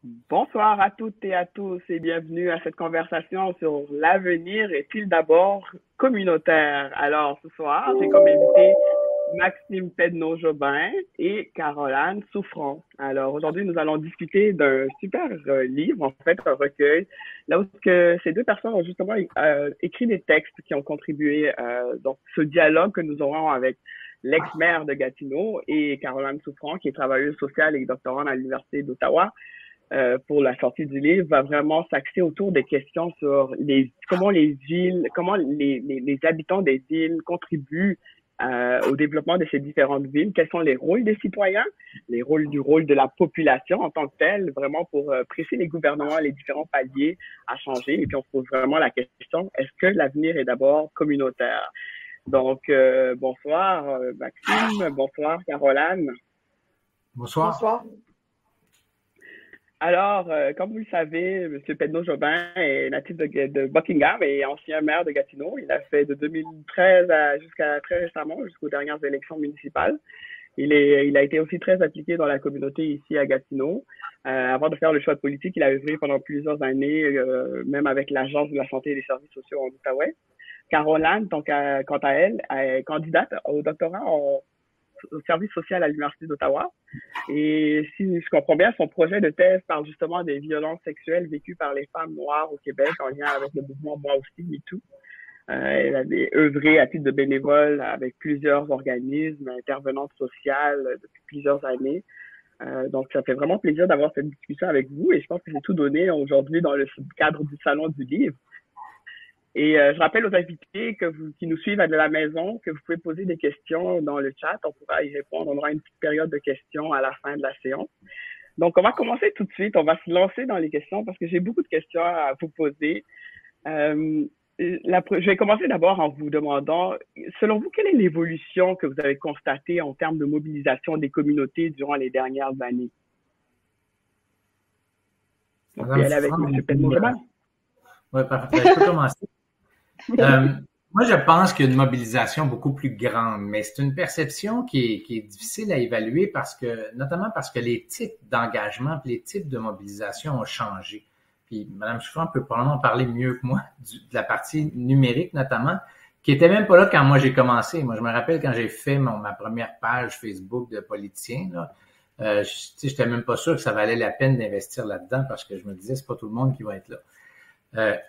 Bonsoir à toutes et à tous et bienvenue à cette conversation sur l'avenir est-il d'abord communautaire? Alors, ce soir, j'ai comme invité Maxime Pedneau-Jobin et Caroline Souffrant. Alors, aujourd'hui, nous allons discuter d'un super livre, en fait, un recueil, là où que ces deux personnes ont justement écrit des textes qui ont contribué dans ce dialogue que nous aurons avec l'ex-maire de Gatineau et Caroline Souffrant, qui est travailleuse sociale et doctorante à l'Université d'Ottawa pour la sortie du livre va vraiment s'axer autour des questions sur comment les villes, comment les habitants des villes contribuent au développement de ces différentes villes, quels sont les rôles des citoyens, du rôle de la population en tant que telle, vraiment pour presser les gouvernements, les différents paliers à changer. Et puis on se pose vraiment la question, est-ce que l'avenir est d'abord communautaire? Donc, bonsoir Maxime, bonsoir Caroline. Bonsoir. Bonsoir. Alors, comme vous le savez, M. Pedneau-Jobin est natif de Buckingham et ancien maire de Gatineau. Il a fait de 2013 jusqu'à très récemment, jusqu'aux dernières élections municipales. Il a été aussi très appliqué dans la communauté ici à Gatineau. Avant de faire le choix de politique, il a œuvré pendant plusieurs années, même avec l'Agence de la santé et des services sociaux en Outaouais. Caroline, quant à elle, est candidate au doctorat au service social à l'Université d'Ottawa. Et si je comprends bien, son projet de thèse parle justement des violences sexuelles vécues par les femmes noires au Québec en lien avec le mouvement Moi aussi, MeToo. Elle avait œuvré à titre de bénévole avec plusieurs organismes, intervenantes sociales depuis plusieurs années. Donc, ça fait vraiment plaisir d'avoir cette discussion avec vous et je pense que j'ai tout donné aujourd'hui dans le cadre du Salon du Livre. Et je rappelle aux invités qui nous suivent de la maison que vous pouvez poser des questions dans le chat. On pourra y répondre. On aura une petite période de questions à la fin de la séance. Donc, on va commencer tout de suite. On va se lancer dans les questions parce que j'ai beaucoup de questions à vous poser. Je vais commencer d'abord en vous demandant, selon vous, quelle est l'évolution que vous avez constatée en termes de mobilisation des communautés durant les dernières années? On peut y aller avec M. Pedneau-Jobin. Oui, parfait. Je peux commencer. Moi, je pense qu'il y a une mobilisation beaucoup plus grande, mais c'est une perception qui est difficile à évaluer notamment parce que les types d'engagement et les types de mobilisation ont changé. Puis Mme Souffrant peut probablement parler mieux que moi de la partie numérique notamment, qui était même pas là quand moi j'ai commencé. Moi, je me rappelle quand j'ai fait ma première page Facebook de politicien, là, j'étais même pas sûr que ça valait la peine d'investir là-dedans parce que je me disais c'est pas tout le monde qui va être là.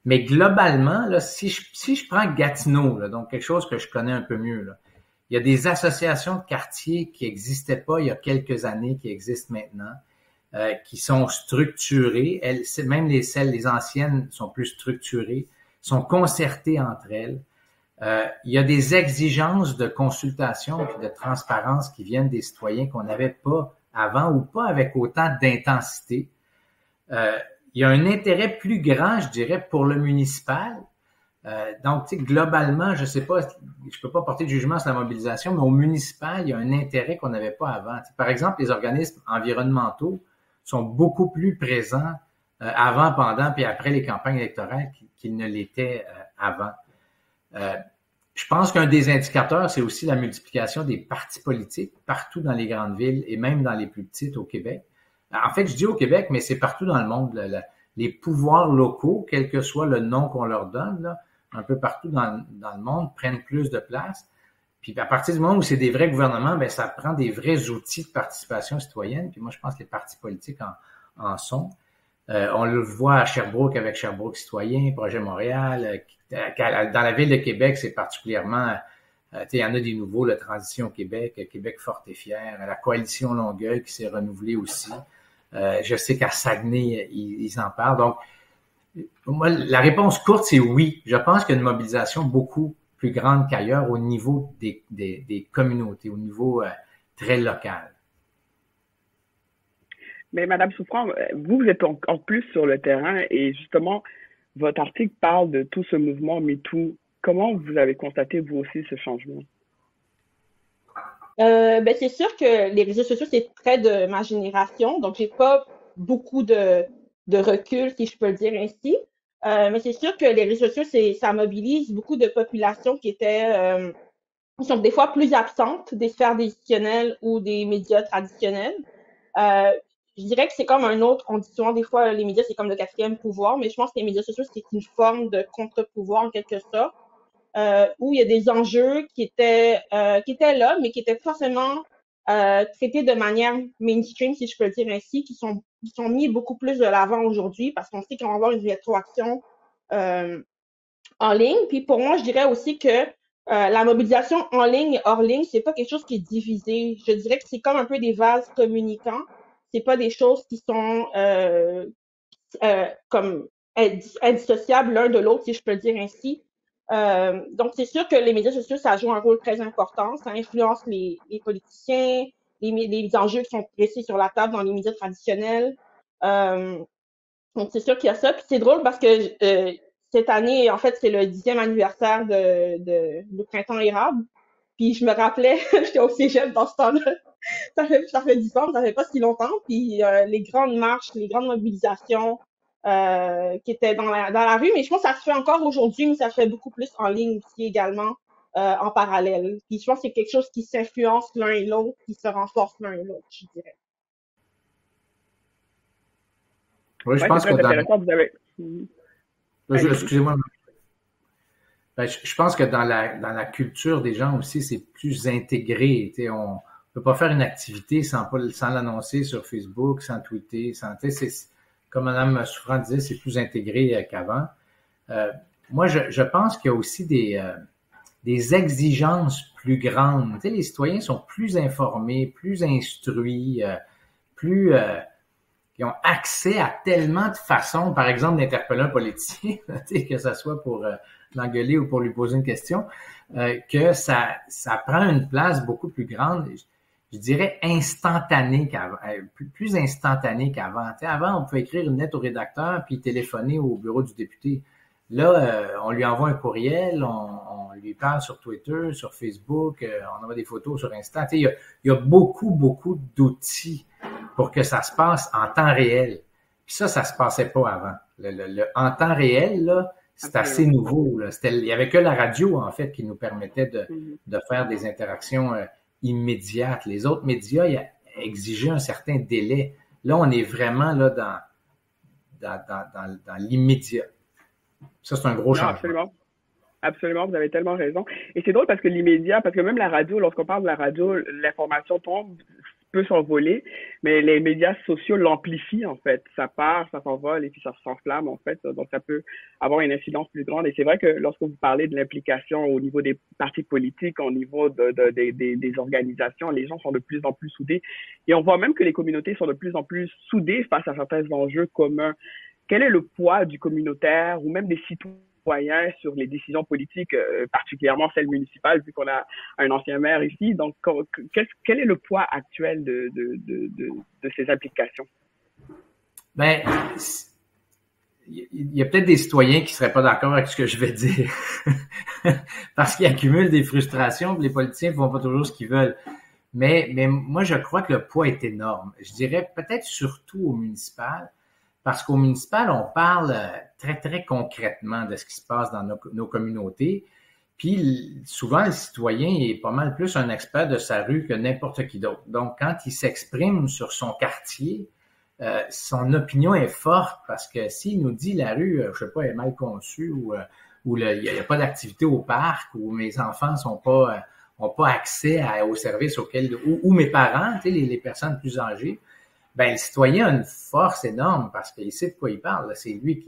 Mais globalement, là, si je prends Gatineau, là, donc quelque chose que je connais un peu mieux, là, il y a des associations de quartier qui n'existaient pas il y a quelques années, qui existent maintenant, qui sont structurées. Même les anciennes sont plus structurées, sont concertées entre elles. Il y a des exigences de consultation et de transparence qui viennent des citoyens qu'on n'avait pas avant ou pas avec autant d'intensité. Il y a un intérêt plus grand, je dirais, pour le municipal. Donc, globalement, je sais pas, je peux pas porter de jugement sur la mobilisation, mais au municipal, il y a un intérêt qu'on n'avait pas avant. Par exemple, les organismes environnementaux sont beaucoup plus présents avant, pendant, puis après les campagnes électorales qu'ils ne l'étaient avant. Je pense qu'un des indicateurs, c'est aussi la multiplication des partis politiques partout dans les grandes villes et même dans les plus petites au Québec. En fait, je dis au Québec, mais c'est partout dans le monde. Les pouvoirs locaux, quel que soit le nom qu'on leur donne, là, un peu partout dans le monde, prennent plus de place. Puis à partir du moment où c'est des vrais gouvernements, ben ça prend des vrais outils de participation citoyenne. Puis moi, je pense que les partis politiques en sont. On le voit à Sherbrooke avec Sherbrooke Citoyen, Projet Montréal. Dans la ville de Québec, c'est particulièrement... il y en a des nouveaux, la Transition Québec, Québec forte et fière, la Coalition Longueuil qui s'est renouvelée aussi. Je sais qu'à Saguenay, ils en parlent. Donc, moi, la réponse courte, c'est oui. Je pense qu'il y a une mobilisation beaucoup plus grande qu'ailleurs au niveau des communautés, au niveau très local. Mais Madame Souffrant, vous êtes en plus sur le terrain et justement, votre article parle de tout ce mouvement MeToo. Comment vous avez constaté, vous aussi, ce changement? C'est sûr que les réseaux sociaux, c'est près de ma génération, donc j'ai pas beaucoup de recul, si je peux le dire ainsi. Mais c'est sûr que les réseaux sociaux, ça mobilise beaucoup de populations qui sont des fois plus absentes des sphères décisionnelles ou des médias traditionnels. je dirais que c'est comme un autre, on dit souvent des fois les médias c'est comme le quatrième pouvoir, mais je pense que les médias sociaux c'est une forme de contre-pouvoir en quelque sorte, où il y a des enjeux qui étaient là, mais qui étaient pas forcément traités de manière mainstream, si je peux le dire ainsi, qui sont mis beaucoup plus de l'avant aujourd'hui parce qu'on sait qu'on va avoir une rétroaction euh, en ligne. Puis pour moi, je dirais aussi que la mobilisation en ligne et hors ligne, c'est pas quelque chose qui est divisé. Je dirais que c'est comme un peu des vases communicants. C'est pas des choses qui sont comme indissociables l'un de l'autre, si je peux le dire ainsi. Donc, c'est sûr que les médias sociaux, ça joue un rôle très important. Ça influence les politiciens, les enjeux qui sont pressés sur la table dans les médias traditionnels. Euh, donc, c'est sûr qu'il y a ça. Puis c'est drôle parce que cette année, en fait, c'est le 10e anniversaire de Printemps érable. Puis je me rappelais, j'étais au cégep dans ce temps-là. Ça fait 10 ans, ça fait pas si longtemps. Puis les grandes marches, les grandes mobilisations qui étaient dans la rue. Mais je pense que ça se fait encore aujourd'hui, mais ça se fait beaucoup plus en ligne aussi également, en parallèle. Puis je pense que c'est quelque chose qui s'influence l'un et l'autre, qui se renforce l'un et l'autre, je dirais. Oui, je Ouais, c'est pense que très intéressant. Vous avez. Allez-y. excusez-moi, je pense que dans la culture des gens aussi, c'est plus intégré. Tu sais, on peut pas faire une activité sans l'annoncer sur Facebook, sans tweeter, tu sais, comme Mme Souffrant disait, c'est plus intégré qu'avant. Euh, Moi, je pense qu'il y a aussi des exigences plus grandes. Tu sais, les citoyens sont plus informés, plus instruits, plus ils ont accès à tellement de façons, par exemple, d'interpeller un politicien, tu sais, que ce soit pour l'engueuler ou pour lui poser une question, que ça prend une place beaucoup plus grande, je dirais instantanée qu'avant, plus instantanée qu'avant. Tu sais, avant, on pouvait écrire une lettre au rédacteur puis téléphoner au bureau du député. Là, on lui envoie un courriel, on lui parle sur Twitter, sur Facebook, on envoie des photos sur Insta. Tu sais, il y a beaucoup, beaucoup d'outils pour que ça se passe en temps réel. Puis ça se passait pas avant. Le en temps réel, là, c'est assez nouveau. Là. Il y avait que la radio, en fait, qui nous permettait de faire des interactions immédiates. Les autres médias exigeaient un certain délai. Là, on est vraiment là dans l'immédiat. Ça, c'est un gros changement. Absolument. Absolument, vous avez tellement raison. Et c'est drôle parce que l'immédiat, parce que même la radio, lorsqu'on parle de la radio, l'information tombe, peut s'envoler, mais les médias sociaux l'amplifient en fait. Ça part, ça s'envole et puis ça s'enflamme en fait. Donc ça peut avoir une incidence plus grande. Et c'est vrai que lorsque vous parlez de l'implication au niveau des partis politiques, au niveau des organisations, les gens sont de plus en plus soudés. Et on voit même que les communautés sont de plus en plus soudées face à certains enjeux communs. Quel est le poids du communautaire ou même des citoyens sur les décisions politiques, particulièrement celles municipales, vu qu'on a un ancien maire ici? Donc, quel est le poids actuel de ces applications? Ben, il y a peut-être des citoyens qui seraient pas d'accord avec ce que je vais dire, parce qu'ils accumulent des frustrations, puis les politiciens font pas toujours ce qu'ils veulent. Mais moi, je crois que le poids est énorme. Je dirais peut-être surtout au municipal, parce qu'au municipal, on parle très, très concrètement de ce qui se passe dans nos communautés. Puis souvent, le citoyen est pas mal plus un expert de sa rue que n'importe qui d'autre. Donc, quand il s'exprime sur son quartier, son opinion est forte parce que s'il nous dit la rue, je sais pas, est mal conçue ou il y a pas d'activité au parc ou mes enfants ont pas accès aux services auxquels ou mes parents, tu sais, les personnes plus âgées, ben le citoyen a une force énorme parce qu'il sait de quoi il parle. C'est lui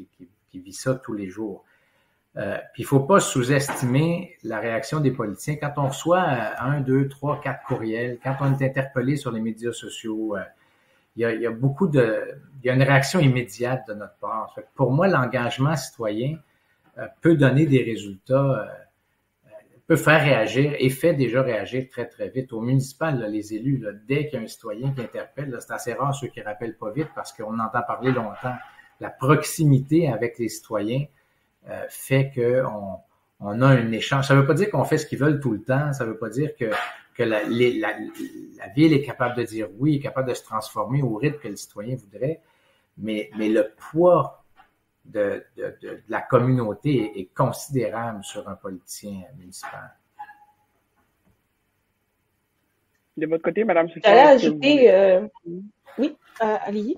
qui vit ça tous les jours. Puis il faut pas sous-estimer la réaction des politiciens. Quand on reçoit 1, 2, 3, 4 courriels, quand on est interpellé sur les médias sociaux, il y a il y a une réaction immédiate de notre part. Fait que pour moi, l'engagement citoyen peut donner des résultats, peut faire réagir et fait déjà réagir très, très vite. Au municipal, là, les élus, là, dès qu'il y a un citoyen qui interpelle, là, c'est assez rare ceux qui rappellent pas vite parce qu'on entend parler longtemps. La proximité avec les citoyens fait on a un échange. Ça veut pas dire qu'on fait ce qu'ils veulent tout le temps. Ça veut pas dire que la ville est capable de dire oui, est capable de se transformer au rythme que le citoyen voudrait. Mais le poids de la communauté est considérable sur un politicien municipal. De votre côté, Mme Souffrant, J'allais ajouter, oui. allez-y.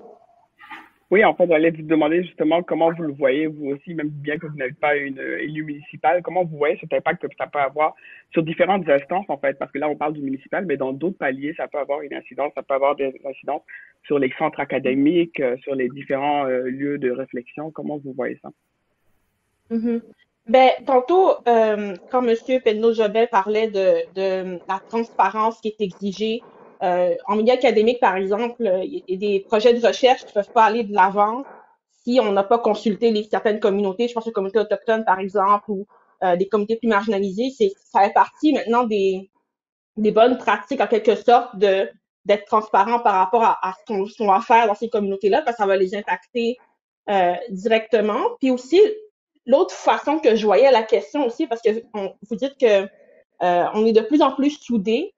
Oui, en fait, j'allais vous demander justement comment vous le voyez, vous aussi, même bien que vous n'êtes pas une élue municipale, comment vous voyez cet impact que ça peut avoir sur différentes instances, en fait, parce que là, on parle du municipal, mais dans d'autres paliers, ça peut avoir une incidence, ça peut avoir des incidences sur les centres académiques, sur les différents lieux de réflexion. Comment vous voyez ça? Mhm. Ben, tantôt, quand M. Penneau-Jobin parlait de la transparence qui est exigée en milieu académique, par exemple, il y a des projets de recherche qui ne peuvent pas aller de l'avant si on n'a pas consulté certaines communautés. Je pense aux communautés autochtones, par exemple, ou des communautés plus marginalisées. Ça fait partie maintenant des bonnes pratiques, en quelque sorte, d'être transparent par rapport à ce qu'on va faire dans ces communautés-là, parce que ça va les impacter directement. Puis aussi, l'autre façon que je voyais la question aussi, parce que vous dites que on est de plus en plus soudés.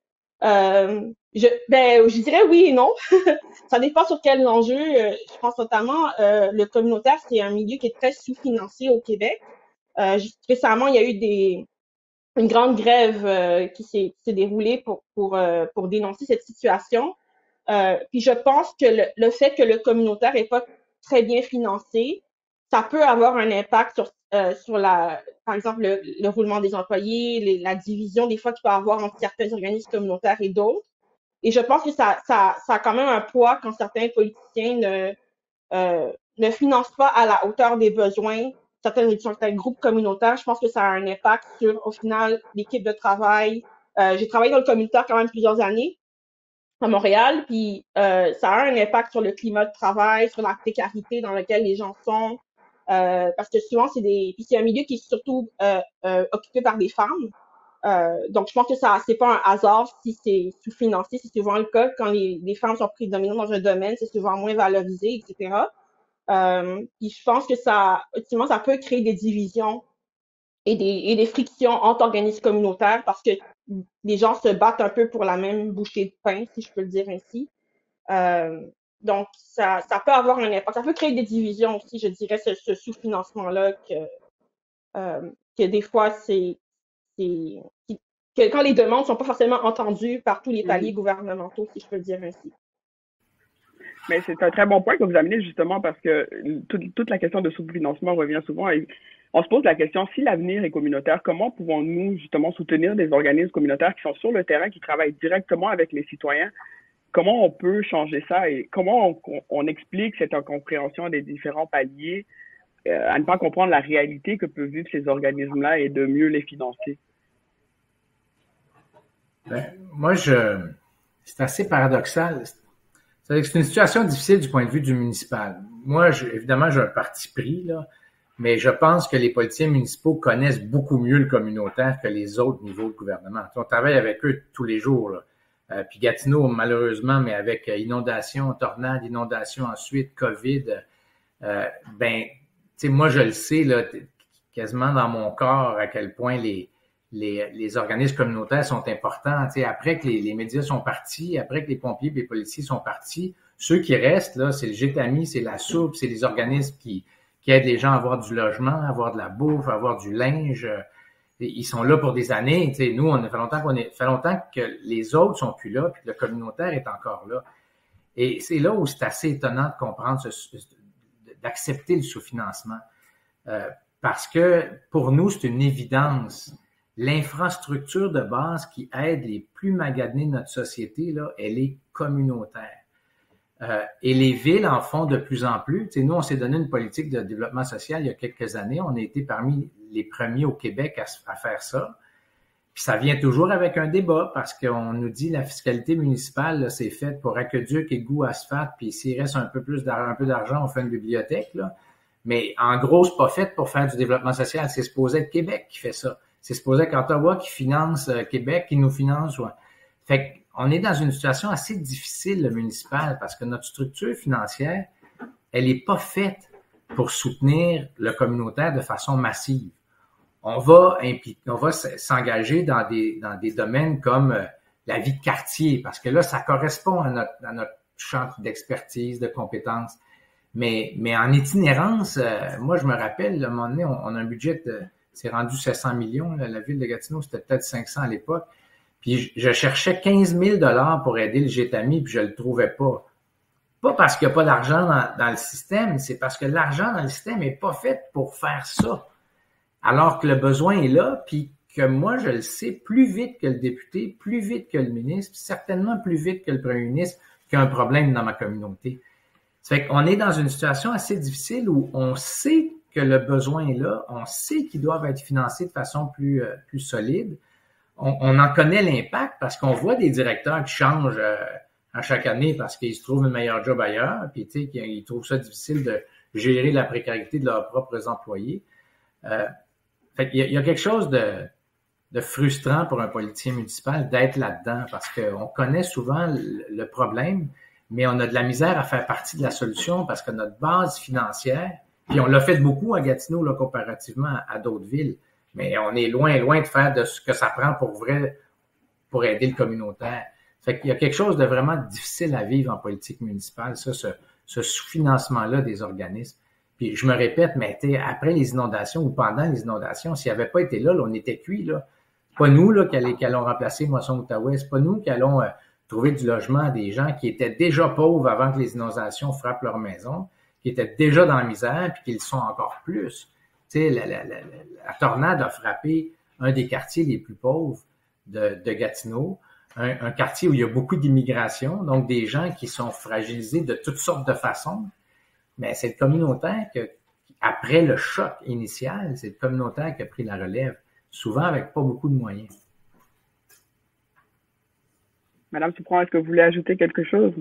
Je dirais oui et non. Ça dépend sur quels enjeux. Je pense notamment le communautaire, c'est un milieu qui est très sous-financé au Québec. Juste récemment, il y a eu une grande grève qui s'est déroulée pour dénoncer cette situation. Puis je pense que le fait que le communautaire est pas très bien financé, ça peut avoir un impact sur par exemple, le roulement des employés, la division des fois qu'il peut y avoir entre certains organismes communautaires et d'autres. Et je pense que ça a quand même un poids quand certains politiciens ne financent pas à la hauteur des besoins certains groupes communautaires. Je pense que ça a un impact sur, au final, l'équipe de travail. J'ai travaillé dans le communautaire quand même plusieurs années à Montréal, puis ça a un impact sur le climat de travail, sur la précarité dans laquelle les gens sont, parce que souvent puis c'est un milieu qui est surtout occupé par des femmes. Donc je pense que c'est pas un hasard si c'est sous-financé, c'est souvent le cas quand les femmes sont prédominantes dans un domaine, c'est souvent moins valorisé, etc. Puis je pense que ultimement, ça peut créer des divisions et des frictions entre organismes communautaires parce que les gens se battent un peu pour la même bouchée de pain, si je peux le dire ainsi. Euh, donc, ça peut avoir un impact. Ça peut créer des divisions aussi, je dirais, ce sous-financement-là que des fois, que quand les demandes sont pas forcément entendues par tous les paliers gouvernementaux, si je peux le dire ainsi. Mais c'est un très bon point que vous amenez justement parce que toute la question de sous-financement revient souvent et on se pose la question, si l'avenir est communautaire, comment pouvons-nous justement soutenir des organismes communautaires qui sont sur le terrain, qui travaillent directement avec les citoyens? Comment on peut changer ça et comment on explique cette incompréhension des différents paliers à ne pas comprendre la réalité que peuvent vivre ces organismes-là et de mieux les financer? Moi, c'est assez paradoxal. C'est une situation difficile du point de vue du municipal. Moi, évidemment, j'ai un parti pris, là, mais je pense que les politiciens municipaux connaissent beaucoup mieux le communautaire que les autres niveaux de gouvernement. On travaille avec eux tous les jours, là. Puis Gatineau, malheureusement, mais avec inondation, tornade, inondation ensuite, COVID, tu sais, moi, je le sais, là, quasiment dans mon corps, à quel point les organismes communautaires sont importants. Tu sais, après que les médias sont partis, après que les pompiers et les policiers sont partis, ceux qui restent, là, c'est le GTAMI, c'est la soupe, c'est les organismes qui aident les gens à avoir du logement, à avoir de la bouffe, à avoir du linge. Ils sont là pour des années. Tu sais, nous, fait longtemps que les autres sont plus là, puis que le communautaire est encore là. Et c'est là où c'est assez étonnant de comprendre, d'accepter le sous-financement. Parce que pour nous, c'est une évidence. L'infrastructure de base qui aide les plus maganés de notre société, là, elle est communautaire. Et les villes en font de plus en plus. Tu sais, nous, on s'est donné une politique de développement social il y a quelques années. On a été parmi les premiers au Québec à faire ça. Puis ça vient toujours avec un débat parce qu'on nous dit la fiscalité municipale, là, c'est fait pour aqueduc, égout, asphalte, puis s'il reste un peu d'argent, on fait une bibliothèque, là. Mais en gros, c'est pas fait pour faire du développement social. C'est supposé être Québec qui fait ça. C'est supposé être Ottawa qui finance Québec, qui nous finance. Ouais. Fait qu'on est dans une situation assez difficile, le municipal, parce que notre structure financière, elle est pas faite pour soutenir le communautaire de façon massive. On va s'engager dans des domaines comme la vie de quartier, parce que là, ça correspond à notre champ d'expertise, de compétences. Mais en itinérance, moi, je me rappelle, à un moment donné, on a un budget c'est rendu 700 millions. Là, la ville de Gatineau, c'était peut-être 500 à l'époque. Puis je cherchais 15 000 $ pour aider le GTAMI, puis je le trouvais pas. pas parce qu'il n'y a pas d'argent dans le système, c'est parce que l'argent dans le système n'est pas fait pour faire ça. Alors que le besoin est là, puis que moi, je le sais plus vite que le député, plus vite que le ministre, certainement plus vite que le premier ministre, qu'il y a un problème dans ma communauté. Ça fait qu'on est dans une situation assez difficile où on sait que le besoin est là, on sait qu'ils doivent être financés de façon plus solide. On en connaît l'impact parce qu'on voit des directeurs qui changent à chaque année parce qu'ils se trouvent une meilleure job ailleurs, puis tu sais, qu'ils trouvent ça difficile de gérer la précarité de leurs propres employés. Fait qu'il y a quelque chose de frustrant pour un politicien municipal d'être là-dedans parce qu'on connaît souvent le problème, mais on a de la misère à faire partie de la solution parce que notre base financière, puis on l'a fait beaucoup à Gatineau là, comparativement à d'autres villes, mais on est loin de faire de ce que ça prend pour vrai pour aider le communautaire. Fait qu'il y a quelque chose de vraiment difficile à vivre en politique municipale, ça, ce sous-financement-là des organismes. Puis je me répète, mais après les inondations ou pendant les inondations, s'il n'y avait pas été là, on était cuits, là. C'est pas nous là, qui allons remplacer Moisson-Outaouais, c'est pas nous qui allons trouver du logement à des gens qui étaient déjà pauvres avant que les inondations frappent leur maison, qui étaient déjà dans la misère, puis qui le sont encore plus. Tu sais, la tornade a frappé un des quartiers les plus pauvres de Gatineau, un quartier où il y a beaucoup d'immigration, donc des gens qui sont fragilisés de toutes sortes de façons. Mais c'est le communautaire après le choc initial, c'est le communautaire qui a pris la relève, souvent avec pas beaucoup de moyens. Madame Souffrant, est-ce que vous voulez ajouter quelque chose?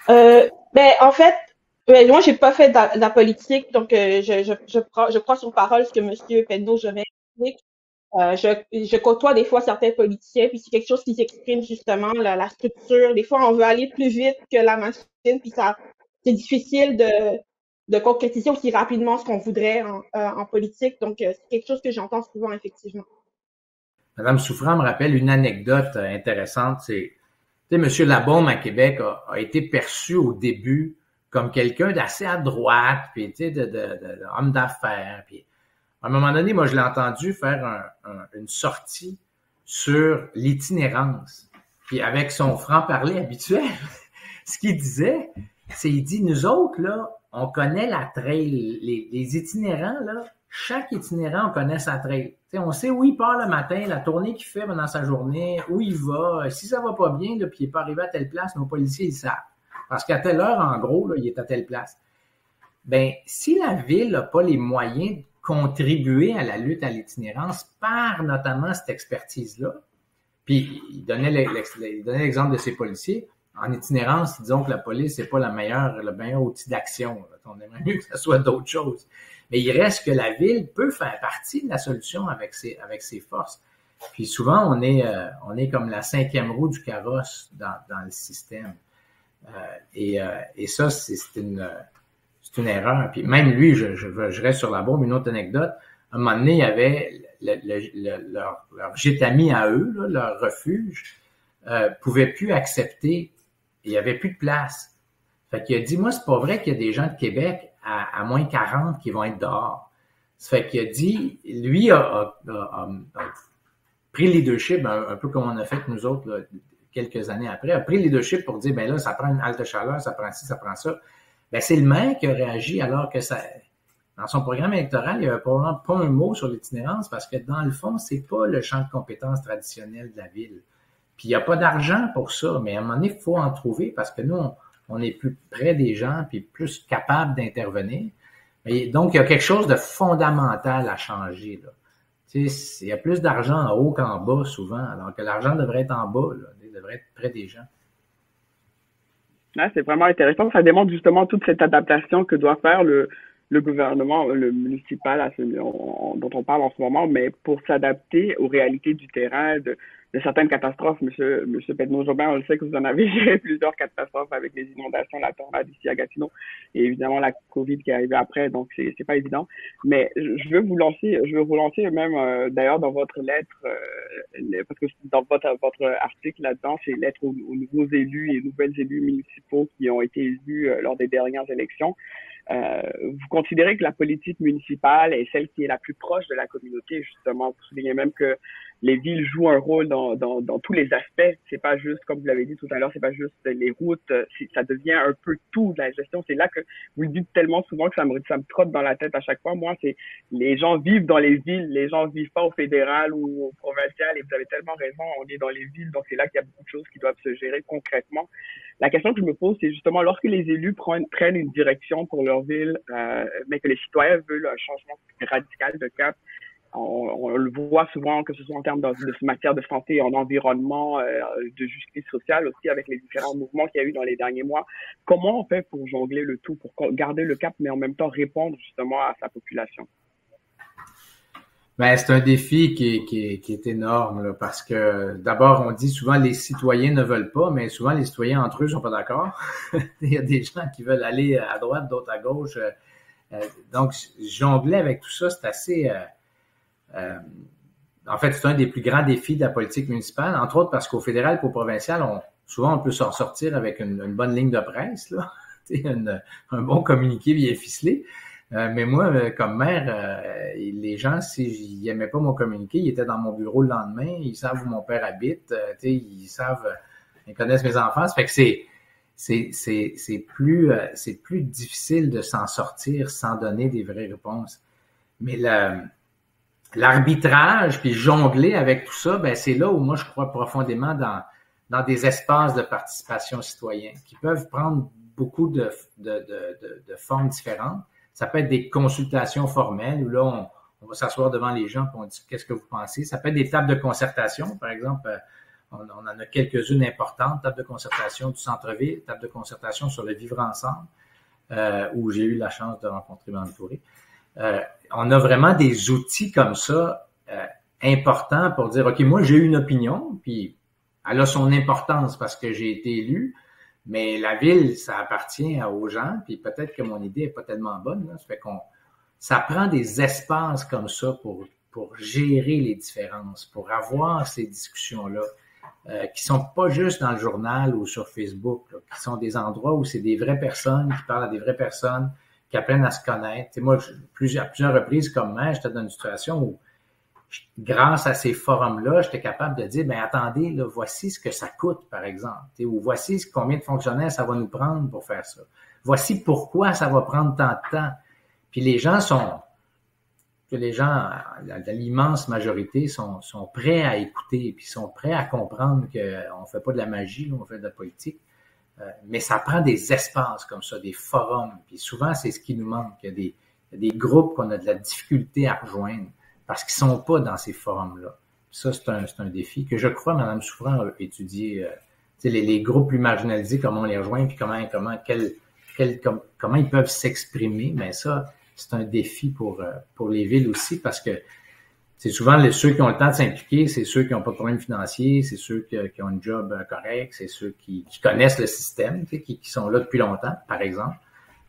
En fait, moi, j'ai pas fait de la politique, donc je crois sur parole ce que Monsieur Penneau-Jobin explique. Je côtoie des fois certains politiciens, puis c'est quelque chose qui s'exprime justement, la structure. Des fois, on veut aller plus vite que la machine, puis c'est difficile de concrétiser aussi rapidement ce qu'on voudrait en politique. Donc, c'est quelque chose que j'entends souvent, effectivement. Madame Souffrant me rappelle une anecdote intéressante. C'est, tu sais, M. Labaume à Québec a été perçu au début comme quelqu'un d'assez à droite, puis tu sais, d'homme d'affaires. Puis à un moment donné, moi, je l'ai entendu faire une sortie sur l'itinérance. Puis avec son franc-parler habituel, ce qu'il disait, c'est, il dit, nous autres, là, on connaît la trail. Les itinérants, là, chaque itinérant, on connaît sa trail. T'sais, on sait où il part le matin, la tournée qu'il fait pendant sa journée, où il va. Si ça va pas bien, là, puis il n'est pas arrivé à telle place, nos policiers, ils savent. Parce qu'à telle heure, en gros, là, il est à telle place. Ben, si la ville n'a pas les moyens de contribuer à la lutte à l'itinérance par notamment cette expertise-là, puis il donnait l'exemple de ces policiers. En itinérance, disons que la police n'est pas le meilleur outil d'action. On aimerait mieux que ce soit d'autres choses. Mais il reste que la ville peut faire partie de la solution avec ses forces. Puis souvent, on est comme la cinquième roue du carrosse dans le système. Et ça, c'est une erreur. Puis même lui, je reste sur la bombe, une autre anecdote. À un moment donné, il y avait leur gîte ami à eux, là, leur refuge, pouvait plus accepter. Il y avait plus de place. Fait qu'il a dit, moi, c'est pas vrai qu'il y a des gens de Québec à moins 40 qui vont être dehors. Ça fait qu'il a dit, lui a pris le leadership, un peu comme on a fait nous autres là, quelques années après, a pris le leadership pour dire, ben là, ça prend une halte chaleur, ça prend ci, ça prend ça. Ben c'est le maire qui a réagi alors que ça, dans son programme électoral, il n'y avait probablement pas un mot sur l'itinérance parce que dans le fond, c'est pas le champ de compétences traditionnel de la ville. Puis il n'y a pas d'argent pour ça, mais à un moment donné, il faut en trouver parce que nous, on est plus près des gens puis plus capable d'intervenir. Et donc, il y a quelque chose de fondamental à changer, là. Tu sais, il y a plus d'argent en haut qu'en bas, souvent, alors que l'argent devrait être en bas, là. Il devrait être près des gens. Là, c'est vraiment intéressant. Ça démontre justement toute cette adaptation que doit faire le gouvernement, le municipal à dont on parle en ce moment, mais pour s'adapter aux réalités du terrain, de certaines catastrophes. Monsieur Penneau-Jobin, on le sait que vous en avez géré plusieurs catastrophes avec les inondations, la tornade ici à Gatineau, et évidemment la COVID qui est arrivée après, donc c'est pas évident. Mais je veux vous lancer même d'ailleurs dans votre lettre, parce que dans votre article là-dedans, c'est lettre aux nouveaux élus et nouvelles élus municipaux qui ont été élus lors des dernières élections. Vous considérez que la politique municipale est celle qui est la plus proche de la communauté, justement. Vous soulignez même que les villes jouent un rôle dans tous les aspects. C'est pas juste, comme vous l'avez dit tout à l'heure, c'est pas juste les routes, ça devient un peu tout de la gestion. C'est là que vous le dites tellement souvent que ça me trotte dans la tête à chaque fois. Moi, c'est les gens vivent dans les villes, les gens vivent pas au fédéral ou au provincial, et vous avez tellement raison, on est dans les villes, donc c'est là qu'il y a beaucoup de choses qui doivent se gérer concrètement. La question que je me pose, c'est justement lorsque les élus prennent une direction pour leur ville, mais que les citoyens veulent un changement radical de cap, on le voit souvent, que ce soit en termes de matière de santé, en environnement, de justice sociale aussi, avec les différents mouvements qu'il y a eu dans les derniers mois. Comment on fait pour jongler le tout, pour garder le cap, mais en même temps répondre justement à sa population? Ben, c'est un défi qui est énorme, là, parce que d'abord, on dit souvent les citoyens ne veulent pas, mais souvent les citoyens entre eux sont pas d'accord. Il y a des gens qui veulent aller à droite, d'autres à gauche. Donc, jongler avec tout ça, c'est assez... en fait, c'est un des plus grands défis de la politique municipale, entre autres parce qu'au fédéral et au provincial, souvent on peut s'en sortir avec une bonne ligne de presse, là, un bon communiqué bien ficelé. Mais moi, comme maire, les gens, s'ils n'aimaient pas mon communiqué, ils étaient dans mon bureau le lendemain, ils savent où mon père habite, ils savent, ils connaissent mes enfants. Ça fait que c'est plus difficile de s'en sortir sans donner des vraies réponses. Mais l'arbitrage, puis jongler avec tout ça, ben c'est là où moi je crois profondément dans des espaces de participation citoyenne qui peuvent prendre beaucoup de formes différentes. Ça peut être des consultations formelles où là, on va s'asseoir devant les gens et on dit qu'est-ce que vous pensez. Ça peut être des tables de concertation, par exemple, on en a quelques-unes importantes, table de concertation du centre-ville, table de concertation sur le vivre ensemble, où j'ai eu la chance de rencontrer Mme Touré. On a vraiment des outils comme ça importants pour dire, OK, moi j'ai eu une opinion, puis elle a son importance parce que j'ai été élu, mais la ville, ça appartient aux gens, puis peut-être que mon idée est pas tellement bonne. Là. Ça fait ça prend des espaces comme ça pour gérer les différences, pour avoir ces discussions-là, qui sont pas juste dans le journal ou sur Facebook, là, qui sont des endroits où c'est des vraies personnes qui parlent à des vraies personnes, qui apprennent à se connaître. T'sais, moi, à plusieurs reprises comme maire, j'étais dans une situation où, grâce à ces forums-là, j'étais capable de dire, ben attendez, là, voici ce que ça coûte, par exemple, ou voici combien de fonctionnaires ça va nous prendre pour faire ça. Voici pourquoi ça va prendre tant de temps. Puis les gens l'immense majorité sont prêts à écouter, puis sont prêts à comprendre qu'on fait pas de la magie, on fait de la politique. Mais ça prend des espaces comme ça, des forums. Puis souvent, c'est ce qui nous manque. Il y a des groupes qu'on a de la difficulté à rejoindre parce qu'ils sont pas dans ces forums-là. Puis ça, c'est un défi que je crois Mme Souffrant a étudié. Les groupes plus marginalisés, comment on les rejoint, puis comment ils peuvent s'exprimer. Mais ça, c'est un défi pour les villes aussi parce que c'est souvent ceux qui ont le temps de s'impliquer, c'est ceux qui n'ont pas de problème financier, c'est ceux qui ont un job correct, c'est ceux qui connaissent le système, qui sont là depuis longtemps, par exemple.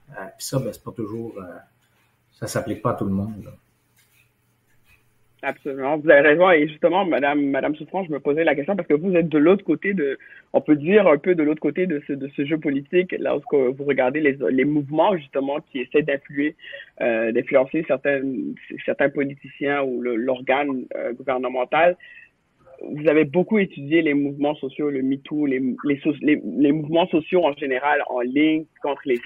Puis ça, ben, c'est pas toujours... ça s'applique pas à tout le monde. Là. Absolument, vous avez raison. Et justement, Madame Souffrant, je me posais la question parce que vous êtes de l'autre côté on peut dire un peu de l'autre côté de ce jeu politique, lorsque vous regardez les mouvements justement qui essaient d'influencer certains politiciens ou l'organe gouvernemental. Vous avez beaucoup étudié les mouvements sociaux, le MeToo, les mouvements sociaux en général en ligne contre les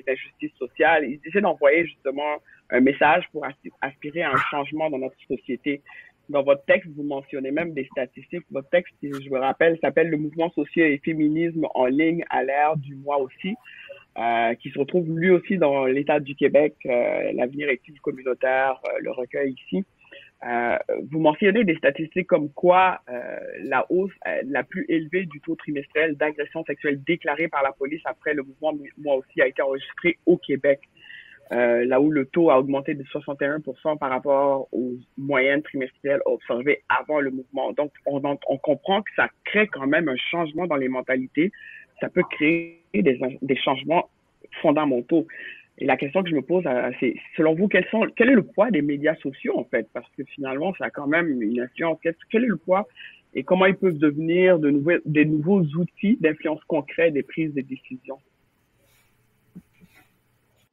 injustices sociales. Ils essaient d'envoyer justement un message pour aspirer à un changement dans notre société. Dans votre texte, vous mentionnez même des statistiques. Votre texte, je me rappelle, s'appelle « Le mouvement social et féminisme en ligne à l'ère du mois aussi », qui se retrouve lui aussi dans l'État du Québec, l'avenir est-il communautaire, le recueil ici. Vous mentionnez des statistiques comme quoi la hausse la plus élevée du taux trimestriel d'agression sexuelle déclarée par la police après le mouvement Moi aussi a été enregistré au Québec. Là où le taux a augmenté de 61% par rapport aux moyennes trimestrielles observées avant le mouvement. Donc, on comprend que ça crée quand même un changement dans les mentalités. Ça peut créer des changements fondamentaux. Et la question que je me pose, c'est, selon vous, quel est le poids des médias sociaux, en fait? Parce que finalement, ça a quand même une influence. Quel est le poids et comment ils peuvent devenir des nouveaux outils d'influence concrète des prises de décision?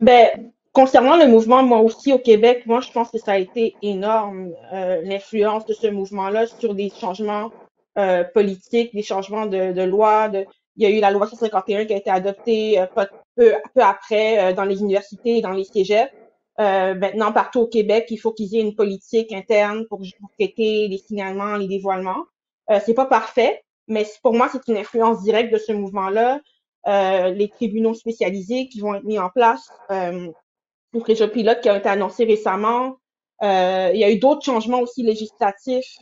Ben, concernant le mouvement, moi aussi au Québec, moi je pense que ça a été énorme, l'influence de ce mouvement-là sur des changements politiques, des changements de loi. Il y a eu la loi 151 qui a été adoptée peu après dans les universités et dans les cégeps. Maintenant, partout au Québec, il faut qu'ils aient une politique interne pour traiter les signalements, les dévoilements. C'est pas parfait, mais pour moi, c'est une influence directe de ce mouvement-là. Les tribunaux spécialisés qui vont être mis en place. Les projets pilotes qui ont été annoncés récemment. Il y a eu d'autres changements aussi législatifs.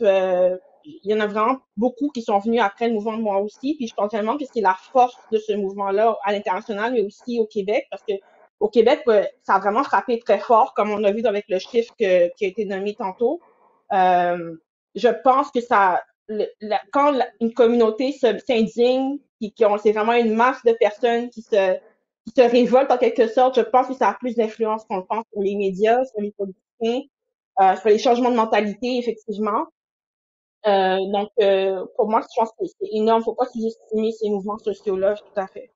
Il y en a vraiment beaucoup qui sont venus après le mouvement de Moi aussi. Puis je pense vraiment que c'est la force de ce mouvement-là à l'international, mais aussi au Québec, parce que au Québec, ça a vraiment frappé très fort, comme on a vu avec le chiffre qui a été nommé tantôt. Euh, je pense que quand une communauté s'indigne, c'est vraiment une masse de personnes qui se révoltent en quelque sorte, je pense que ça a plus d'influence qu'on le pense sur les médias, sur les politiciens, sur les changements de mentalité, effectivement. Donc, pour moi, je pense que c'est énorme. Faut pas sous-estimer ces mouvements sociaux-là, tout à fait.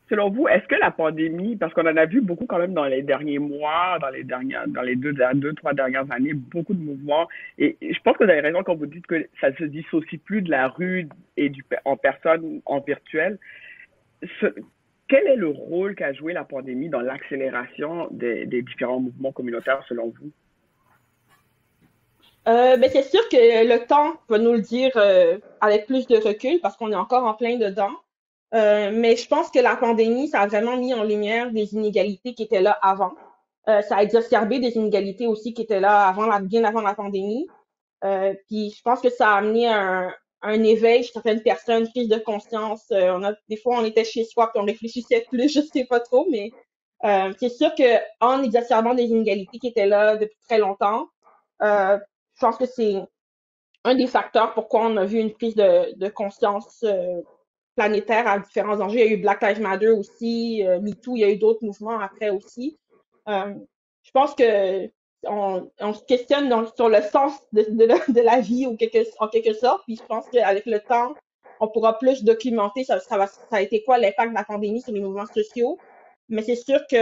Selon vous, est-ce que la pandémie, parce qu'on en a vu beaucoup quand même dans les derniers mois, dans les deux, trois dernières années, beaucoup de mouvements, et je pense que vous avez raison quand vous dites que ça ne se dissocie plus de la rue et en personne, en virtuel. Ce- Quel est le rôle qu'a joué la pandémie dans l'accélération des différents mouvements communautaires selon vous? C'est sûr que le temps va nous le dire avec plus de recul parce qu'on est encore en plein dedans. Mais je pense que la pandémie, ça a vraiment mis en lumière des inégalités qui étaient là avant. Ça a exacerbé des inégalités aussi qui étaient là bien avant la pandémie. Puis je pense que ça a amené un éveil chez certaines personnes, prise de conscience. Des fois, on était chez soi puis on réfléchissait plus, je sais pas trop, mais c'est sûr que en exacerbant des inégalités qui étaient là depuis très longtemps, euh, je pense que c'est un des facteurs pourquoi on a vu une prise de conscience planétaire à différents enjeux. Il y a eu Black Lives Matter aussi, MeToo, il y a eu d'autres mouvements après aussi. Euh, je pense que on se questionne sur le sens de la vie en quelque sorte. Puis je pense qu'avec le temps, on pourra plus documenter ça a été quoi l'impact de la pandémie sur les mouvements sociaux. Mais c'est sûr que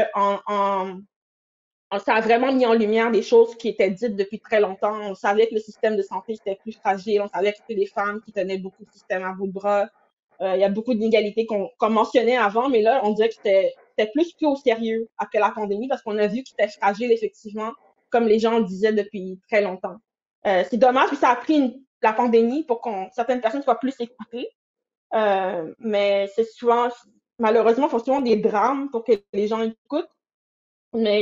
ça a vraiment mis en lumière des choses qui étaient dites depuis très longtemps. On savait que le système de santé était plus fragile. On savait que c'était les femmes qui tenaient beaucoup le système à bout de bras. Il y a beaucoup d'inégalités qu'on mentionnait avant, mais là, on dirait que c'était plus pris au sérieux après la pandémie parce qu'on a vu qu'il était fragile, effectivement, comme les gens le disaient depuis très longtemps. C'est dommage que ça a pris la pandémie pour certaines personnes soient plus écoutées. Mais c'est souvent, malheureusement, il faut souvent des drames pour que les gens écoutent. Mais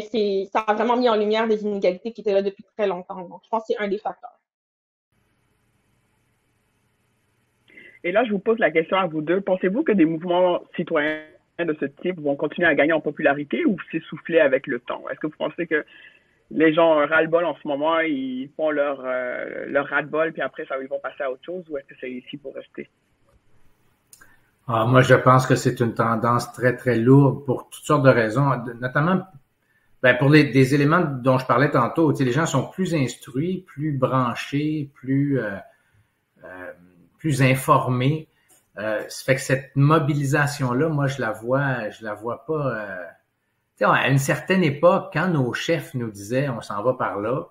ça a vraiment mis en lumière des inégalités qui étaient là depuis très longtemps. Donc, je pense que c'est un des facteurs. Et là, je vous pose la question à vous deux. Pensez-vous que des mouvements citoyens de ce type vont continuer à gagner en popularité ou s'essouffler avec le temps? Est-ce que vous pensez que les gens ont un ras-le-bol en ce moment, ils font leur ras-le-bol, puis après, ils vont passer à autre chose, ou est-ce que c'est ici pour rester? Moi, je pense que c'est une tendance très, très lourde pour toutes sortes de raisons, notamment pour des éléments dont je parlais tantôt. Tu sais, les gens sont plus instruits, plus branchés, plus informés. Ça fait que cette mobilisation-là, moi, je la vois pas. Tu sais, à une certaine époque, quand nos chefs nous disaient on s'en va par là,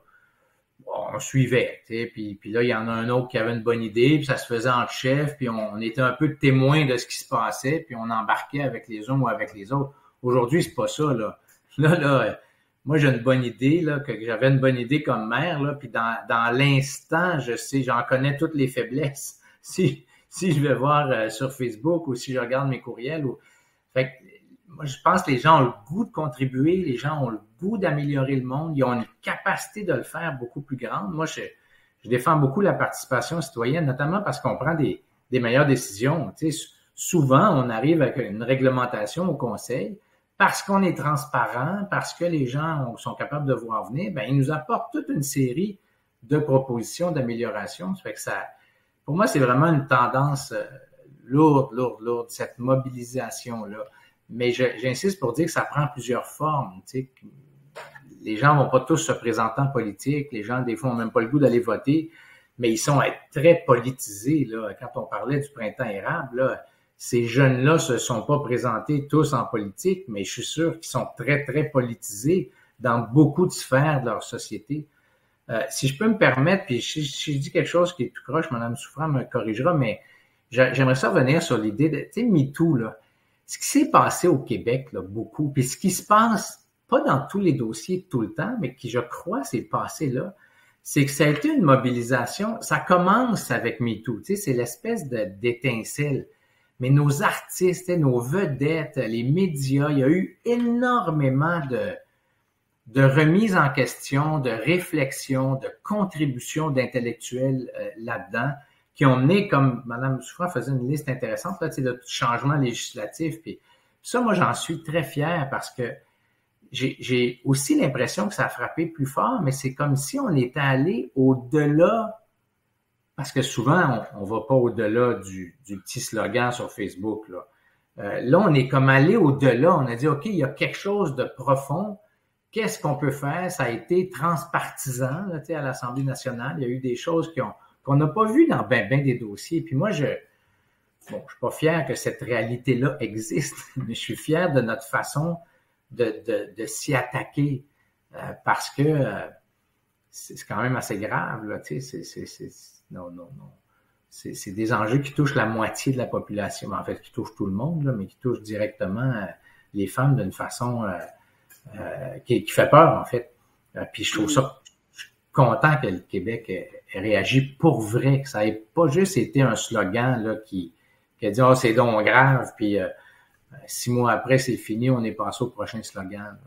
on suivait. Tu sais, puis là, il y en a un autre qui avait une bonne idée, puis ça se faisait entre chefs, puis on était un peu témoins de ce qui se passait, puis on embarquait avec les uns ou avec les autres. Aujourd'hui, c'est pas ça, là. Là, moi, j'ai une bonne idée, là, que j'avais une bonne idée comme maire, là, puis dans l'instant, je sais, j'en connais toutes les faiblesses. Si je vais voir sur Facebook ou si je regarde mes courriels fait que, moi, je pense que les gens ont le goût de contribuer, les gens ont le goût d'améliorer le monde, ils ont une capacité de le faire beaucoup plus grande. Moi, je défends beaucoup la participation citoyenne, notamment parce qu'on prend des meilleures décisions. Tu sais, souvent, on arrive avec une réglementation au conseil, parce qu'on est transparent, parce que les gens sont capables de voir venir, ils nous apportent toute une série de propositions d'amélioration. Ça fait que pour moi, c'est vraiment une tendance lourde, cette mobilisation-là. Mais j'insiste pour dire que ça prend plusieurs formes. Tu sais, les gens vont pas tous se présenter en politique. Les gens, des fois, ont même pas le goût d'aller voter. Mais ils sont très politisés. Là. Quand on parlait du printemps érable, là, ces jeunes-là se sont pas présentés tous en politique, mais je suis sûr qu'ils sont très, très politisés dans beaucoup de sphères de leur société. Si je peux me permettre, puis si je dis quelque chose qui est tout croche, Mme Souffrant me corrigera, mais j'aimerais ça revenir sur l'idée de, tu sais, MeToo, là. Ce qui s'est passé au Québec, là, beaucoup, puis ce qui se passe, pas dans tous les dossiers tout le temps, mais qui, je crois, s'est passé là, c'est que ça a été une mobilisation. Ça commence avec MeToo, tu sais, c'est l'espèce d'étincelle. Mais nos artistes, nos vedettes, les médias, il y a eu énormément de remise en question, de réflexion, de contribution d'intellectuels là-dedans, qui ont mené, comme Mme Souffrant faisait une liste intéressante, là, de changements législatifs. Puis ça, moi, j'en suis très fier parce que j'ai aussi l'impression que ça a frappé plus fort, mais c'est comme si on était allé au-delà, parce que souvent, on va pas au-delà du petit slogan sur Facebook, là. Là, on est comme allé au-delà. On a dit, OK, il y a quelque chose de profond. Qu'est-ce qu'on peut faire? Ça a été transpartisan là, à l'Assemblée nationale. Il y a eu des choses qu'on n'a pas vues dans ben des dossiers. Puis moi, je suis pas fier que cette réalité-là existe, mais je suis fier de notre façon de s'y attaquer parce que c'est quand même assez grave. Là, non. C'est des enjeux qui touchent la moitié de la population. En fait, qui touchent tout le monde, là, mais qui touchent directement les femmes d'une façon qui fait peur, en fait. Puis je trouve ça, je suis content que le Québec ait réagi pour vrai, que ça ait pas juste été un slogan là qui a dit « Ah, c'est donc grave », puis 6 mois après, c'est fini, on est passé au prochain slogan.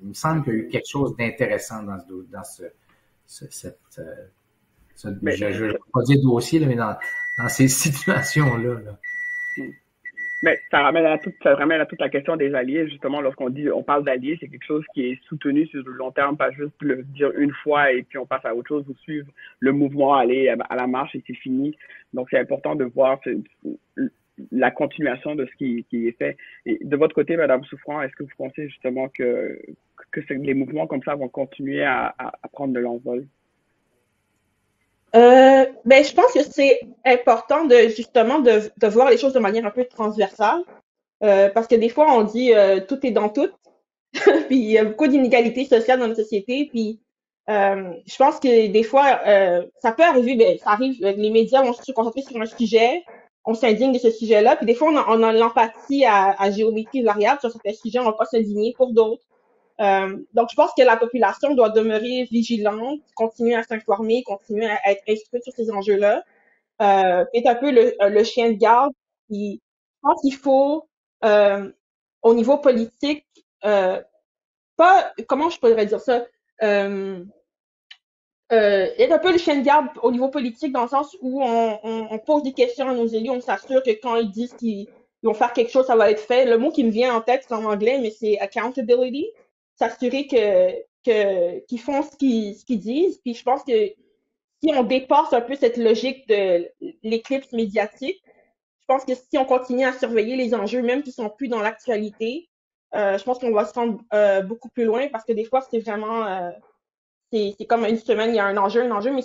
Il me semble qu'il y a eu quelque chose d'intéressant dans je ne vais pas dire dossier, là, mais dans ces situations-là. Là. Mais ça ramène à toute la question des alliés, justement, on parle d'alliés, c'est quelque chose qui est soutenu sur le long terme, pas juste le dire une fois et puis on passe à autre chose, ou suivre le mouvement, aller à la marche et c'est fini. Donc c'est important de voir la continuation de ce qui est fait. Et de votre côté, Mme Souffrant, est-ce que vous pensez justement que les mouvements comme ça vont continuer à prendre de l'envol? Je pense que c'est important de voir les choses de manière un peu transversale, parce que des fois on dit tout est dans tout, puis il y a beaucoup d'inégalités sociales dans notre société, puis je pense que des fois ça peut arriver, ça arrive, les médias vont se concentrer sur un sujet, on s'indigne de ce sujet-là, puis des fois on a l'empathie à géométrie variable sur certains sujets, on va pas s'indigner pour d'autres. Donc, je pense que la population doit demeurer vigilante, continuer à s'informer, continuer à être instruite sur ces enjeux-là. C'est un peu le chien de garde. Je pense qu'il faut, au niveau politique, comment je pourrais dire ça? Être un peu le chien de garde au niveau politique dans le sens où on pose des questions à nos élus, on s'assure que quand ils disent qu'ils vont faire quelque chose, ça va être fait. Le mot qui me vient en tête, c'est en anglais, mais c'est accountability. S'assurer qu'ils font ce qu'ils disent. Puis je pense que si on dépasse un peu cette logique de l'éclipse médiatique, je pense que si on continue à surveiller les enjeux, même qui sont plus dans l'actualité, je pense qu'on va se rendre beaucoup plus loin parce que des fois, c'est vraiment c'est comme une semaine, il y a un enjeu, mais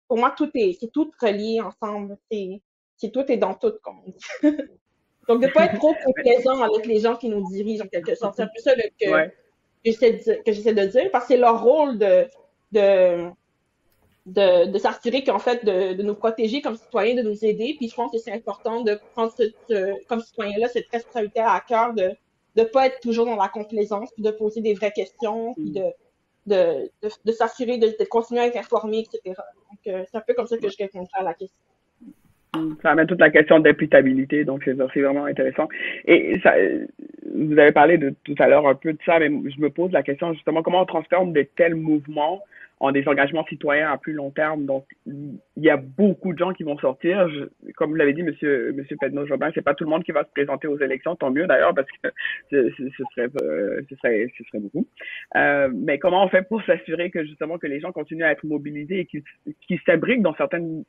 pour moi, c'est tout relié ensemble. C'est tout est dans tout, comme on dit. Donc, de ne pas être trop complaisant avec les gens qui nous dirigent, en quelque sorte. C'est un peu ça que j'essaie de dire, parce que c'est leur rôle de s'assurer qu'en fait, de nous protéger comme citoyens, de nous aider. Puis je pense que c'est important de prendre comme citoyen-là cette responsabilité à cœur de ne pas être toujours dans la complaisance, puis de poser des vraies questions, puis de s'assurer de continuer à être informé, etc. Donc, c'est un peu comme ça que je répondrai à la question. Ça amène toute la question d'imputabilité, donc c'est vraiment intéressant. Et ça, vous avez parlé tout à l'heure un peu de ça, mais je me pose la question justement, comment on transforme de tels mouvements en des engagements citoyens à plus long terme. Donc, il y a beaucoup de gens qui vont sortir. Comme vous l'avez dit, monsieur Pedneau-Jobin, c'est pas tout le monde qui va se présenter aux élections, tant mieux d'ailleurs, parce que ce serait beaucoup. Mais comment on fait pour s'assurer que justement que les gens continuent à être mobilisés et qu'ils s'imbriquent dans certaines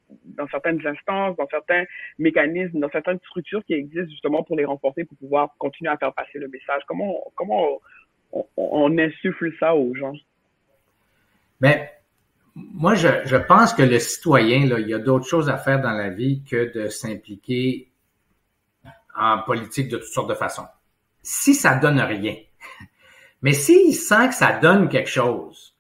instances, dans certains mécanismes, dans certaines structures qui existent justement pour les renforcer, pour pouvoir continuer à faire passer le message. Comment on insuffle ça aux gens? Ben, moi, je pense que le citoyen, là, il y a d'autres choses à faire dans la vie que de s'impliquer en politique de toutes sortes de façons. Si ça donne rien, mais s'il sent que ça donne quelque chose,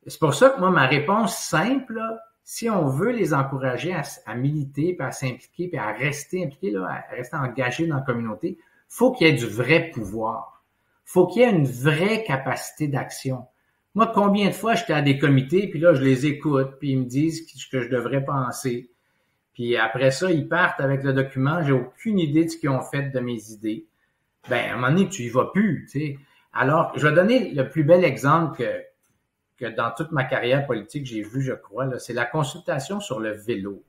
c'est pour ça que moi, ma réponse simple, là, si on veut les encourager à militer, puis à s'impliquer, puis à rester impliqués, là, à rester engagés dans la communauté, faut qu'il y ait du vrai pouvoir. Faut qu'il y ait une vraie capacité d'action. Moi, combien de fois j'étais à des comités, puis là, je les écoute, puis ils me disent ce que je devrais penser. Puis après ça, ils partent avec le document, j'ai aucune idée de ce qu'ils ont fait de mes idées. Ben, à un moment donné, tu y vas plus, tu sais. Alors, je vais donner le plus bel exemple que dans toute ma carrière politique, j'ai vu, je crois, là, c'est la consultation sur le vélo.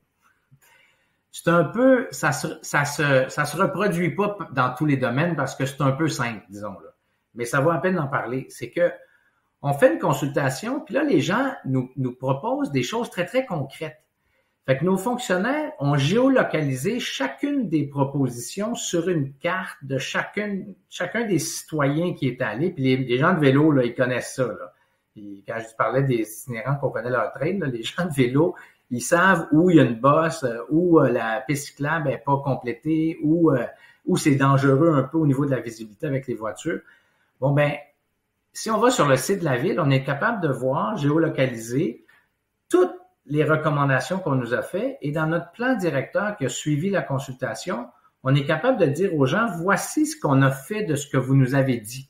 C'est un peu, ça se reproduit pas dans tous les domaines parce que c'est un peu simple, disons, là. Mais ça vaut la peine d'en parler. C'est que, on fait une consultation, puis là, les gens nous proposent des choses très, très concrètes. Fait que nos fonctionnaires ont géolocalisé chacune des propositions sur une carte de chacun des citoyens qui est allé. Puis les gens de vélo, là, ils connaissent ça, là. Puis quand je parlais des itinérants qu'on connaît leur train, là, les gens de vélo, ils savent où il y a une bosse, où la piste cyclable n'est pas complétée, où c'est dangereux un peu au niveau de la visibilité avec les voitures. Bon, ben, si on va sur le site de la ville, on est capable de voir, géolocaliser toutes les recommandations qu'on nous a fait et dans notre plan directeur qui a suivi la consultation, on est capable de dire aux gens, voici ce qu'on a fait de ce que vous nous avez dit.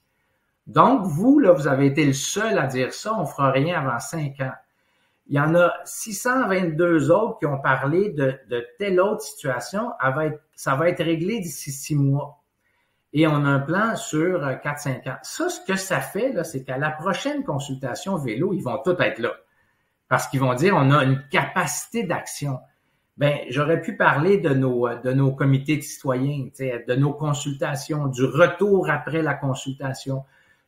Donc, vous, là, vous avez été le seul à dire ça, on fera rien avant 5 ans. Il y en a 622 autres qui ont parlé de telle autre situation, ça va être réglé d'ici 6 mois. Et on a un plan sur 4-5 ans. Ça, ce que ça fait, là, c'est qu'à la prochaine consultation vélo, ils vont tous être là. Parce qu'ils vont dire, on a une capacité d'action. Ben, j'aurais pu parler de nos comités de citoyens, de nos consultations, du retour après la consultation,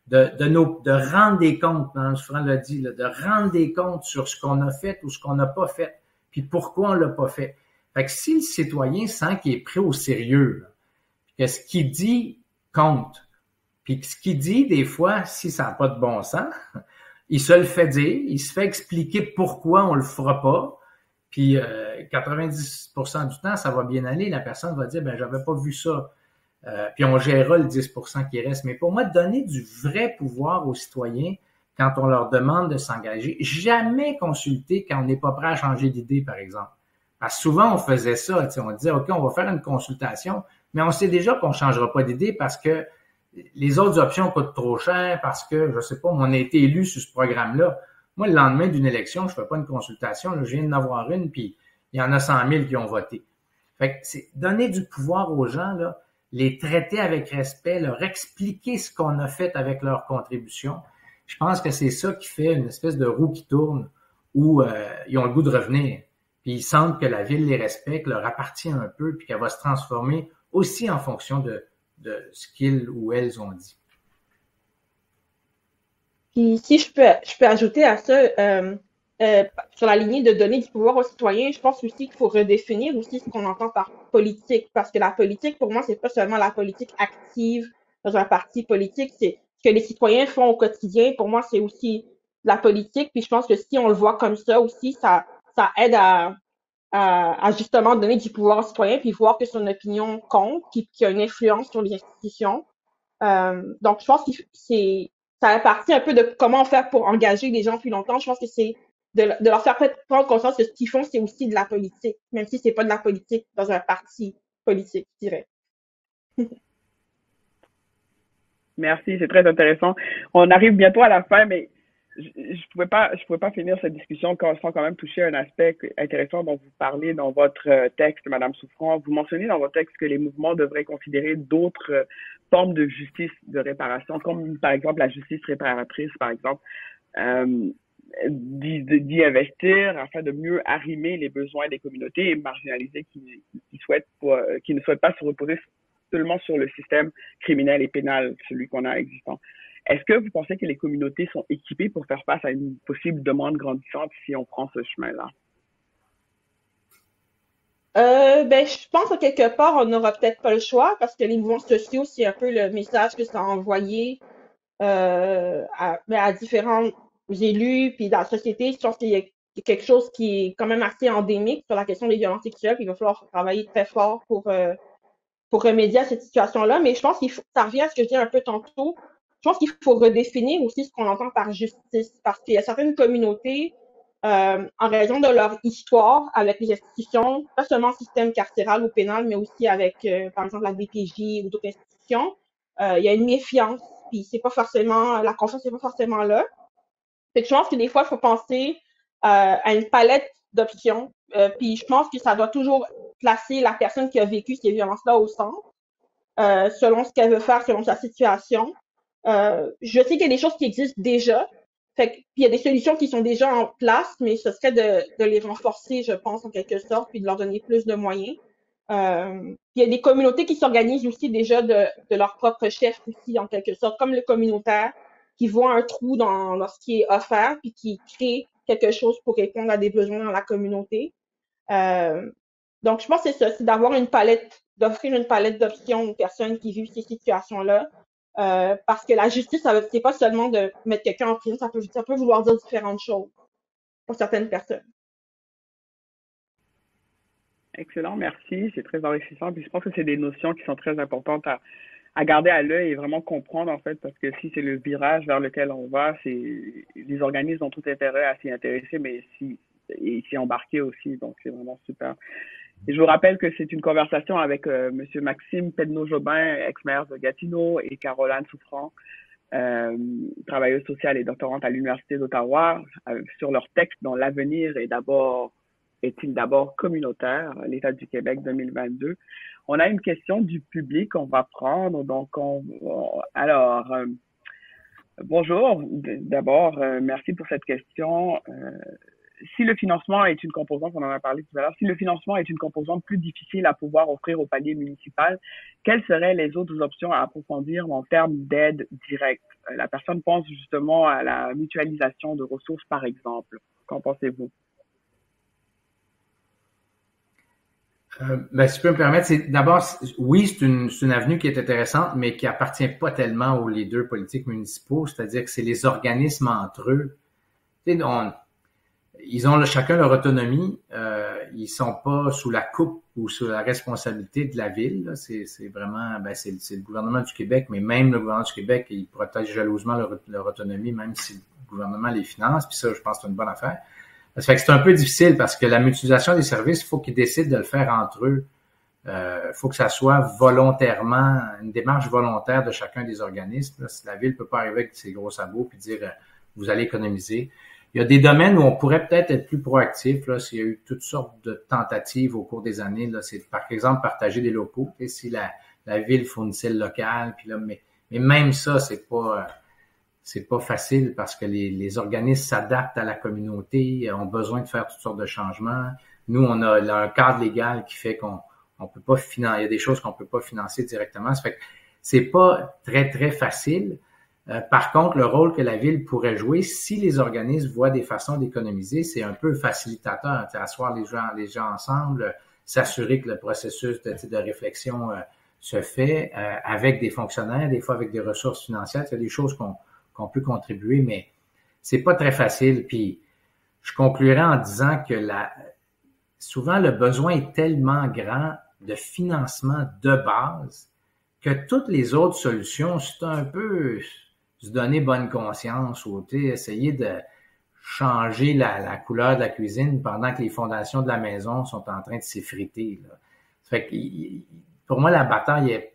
de rendre des comptes, hein, Fran l'a dit, là, de rendre des comptes sur ce qu'on a fait ou ce qu'on n'a pas fait, puis pourquoi on l'a pas fait. Fait que si le citoyen sent qu'il est pris au sérieux, là, que ce qu'il dit compte, puis que ce qu'il dit, des fois, si ça n'a pas de bon sens, il se le fait dire, il se fait expliquer pourquoi on le fera pas, puis 90% du temps, ça va bien aller, la personne va dire, ben j'avais pas vu ça. Puis on gérera le 10% qui reste. Mais pour moi, donner du vrai pouvoir aux citoyens quand on leur demande de s'engager, jamais consulter quand on n'est pas prêt à changer d'idée, par exemple. Parce que souvent, on faisait ça, on disait, OK, on va faire une consultation, mais on sait déjà qu'on ne changera pas d'idée parce que les autres options coûtent trop cher, parce que, je sais pas, on a été élu sur ce programme-là. Moi, le lendemain d'une élection, je fais pas une consultation, là, je viens d'en avoir une, puis il y en a 100 000 qui ont voté. Fait que c'est donner du pouvoir aux gens, là, les traiter avec respect, leur expliquer ce qu'on a fait avec leur contribution. Je pense que c'est ça qui fait une espèce de roue qui tourne où ils ont le goût de revenir. Puis ils sentent que la ville les respecte, leur appartient un peu, puis qu'elle va se transformer aussi en fonction de ce qu'ils ou elles ont dit. Puis si je peux ajouter à ça, sur la lignée de donner du pouvoir aux citoyens, je pense aussi qu'il faut redéfinir aussi ce qu'on entend par politique, parce que la politique, pour moi, c'est pas seulement la politique active dans un parti politique, c'est ce que les citoyens font au quotidien. Pour moi, c'est aussi la politique. Puis je pense que si on le voit comme ça aussi, ça aide à justement donner du pouvoir aux citoyens, puis voir que son opinion compte, qui a une influence sur les institutions. Donc, je pense que ça fait partie un peu de comment faire pour engager les gens plus longtemps. Je pense que c'est de leur faire prendre conscience que ce qu'ils font, c'est aussi de la politique, même si c'est pas de la politique dans un parti politique, je dirais. Merci, c'est très intéressant. On arrive bientôt à la fin, mais je pouvais pas finir cette discussion sans quand même toucher un aspect intéressant dont vous parlez dans votre texte, Madame Souffrant. Vous mentionnez dans votre texte que les mouvements devraient considérer d'autres formes de justice de réparation, comme par exemple la justice réparatrice, par exemple, d'y investir afin de mieux arrimer les besoins des communautés marginalisées qui ne souhaitent pas se reposer seulement sur le système criminel et pénal, celui qu'on a existant. Est-ce que vous pensez que les communautés sont équipées pour faire face à une possible demande grandissante si on prend ce chemin-là? Ben, je pense que quelque part, on n'aura peut-être pas le choix parce que les mouvements sociaux, c'est un peu le message que ça a envoyé à différents élus, puis dans la société. Je pense qu'il y a quelque chose qui est quand même assez endémique sur la question des violences sexuelles. Puis il va falloir travailler très fort pour remédier à cette situation-là. Mais je pense ça revient à ce que je disais un peu tantôt. Je pense qu'il faut redéfinir aussi ce qu'on entend par justice, parce qu'il y a certaines communautés, en raison de leur histoire avec les institutions, pas seulement le système carcéral ou pénal, mais aussi avec, par exemple, la DPJ ou d'autres institutions, il y a une méfiance, puis c'est pas forcément, la confiance n'est pas forcément là. Fait que je pense que des fois, il faut penser à une palette d'options. Puis je pense que ça doit toujours placer la personne qui a vécu ces violences-là au centre, selon ce qu'elle veut faire, selon sa situation. Je sais qu'il y a des choses qui existent déjà. Fait que, puis il y a des solutions qui sont déjà en place, mais ce serait de les renforcer, je pense, en quelque sorte, puis de leur donner plus de moyens. Puis il y a des communautés qui s'organisent aussi déjà de leur propre chef aussi, en quelque sorte, comme le communautaire, qui voit un trou dans ce qui est offert, puis qui crée quelque chose pour répondre à des besoins dans la communauté. Euh, donc, je pense que c'est ça, c'est d'avoir une palette, d'offrir une palette d'options aux personnes qui vivent ces situations-là. Parce que la justice, c'est pas seulement de mettre quelqu'un en prison, ça peut vouloir dire différentes choses pour certaines personnes. Excellent, merci. C'est très enrichissant. Puis je pense que c'est des notions qui sont très importantes à garder à l'œil et vraiment comprendre, en fait, parce que si c'est le virage vers lequel on va, les organismes ont tout intérêt à s'y intéresser, mais et s'y embarquer aussi. Donc, c'est vraiment super. Et je vous rappelle que c'est une conversation avec Monsieur Maxime Pedneau-Jobin, ex-maire de Gatineau, et Caroline Souffrant, travailleuse sociale et doctorante à l'Université d'Ottawa, sur leur texte dont l'avenir est-il d'abord communautaire, l'État du Québec 2022. On a une question du public qu'on va prendre. Donc, alors, bonjour. D'abord, merci pour cette question. Si le financement est une composante, on en a parlé tout à l'heure, si le financement est une composante plus difficile à pouvoir offrir au palier municipal, quelles seraient les autres options à approfondir en termes d'aide directe? La personne pense justement à la mutualisation de ressources, par exemple. Qu'en pensez-vous? Si je peux me permettre, d'abord, oui, c'est une avenue qui est intéressante, mais qui appartient pas tellement aux leaders politiques municipaux, c'est-à-dire que c'est les organismes entre eux. Ils ont chacun leur autonomie, ils sont pas sous la coupe ou sous la responsabilité de la ville. Là. C'est vraiment, c'est le gouvernement du Québec, mais même le gouvernement du Québec, ils protègent jalousement leur autonomie, même si le gouvernement les finance. Puis ça, je pense que c'est une bonne affaire. Ça fait que c'est un peu difficile parce que la mutualisation des services, il faut qu'ils décident de le faire entre eux. Faut que ça soit volontairement, une démarche volontaire de chacun des organismes. Là, si la ville peut pas arriver avec ses gros sabots puis dire vous allez économiser. Il y a des domaines où on pourrait peut-être être plus proactif. Là, s'il y a eu toutes sortes de tentatives au cours des années, là, c'est par exemple partager des locaux. Et si la ville fournissait le local, puis là, mais même ça, c'est pas facile parce que les organismes s'adaptent à la communauté, ont besoin de faire toutes sortes de changements. Nous, on a un cadre légal qui fait qu'on peut pas financer. Il y a des choses qu'on peut pas financer directement. Ça fait que c'est pas très, très facile. Par contre, le rôle que la ville pourrait jouer, si les organismes voient des façons d'économiser, c'est un peu facilitateur, asseoir les gens ensemble, s'assurer que le processus de réflexion se fait avec des fonctionnaires, des fois avec des ressources financières. Il y a des choses qu'on peut contribuer, mais c'est pas très facile. Puis je conclurai en disant que souvent le besoin est tellement grand de financement de base que toutes les autres solutions, c'est un peu se donner bonne conscience ou essayer de changer la couleur de la cuisine pendant que les fondations de la maison sont en train de s'effriter. Là. Ça fait que, pour moi, la bataille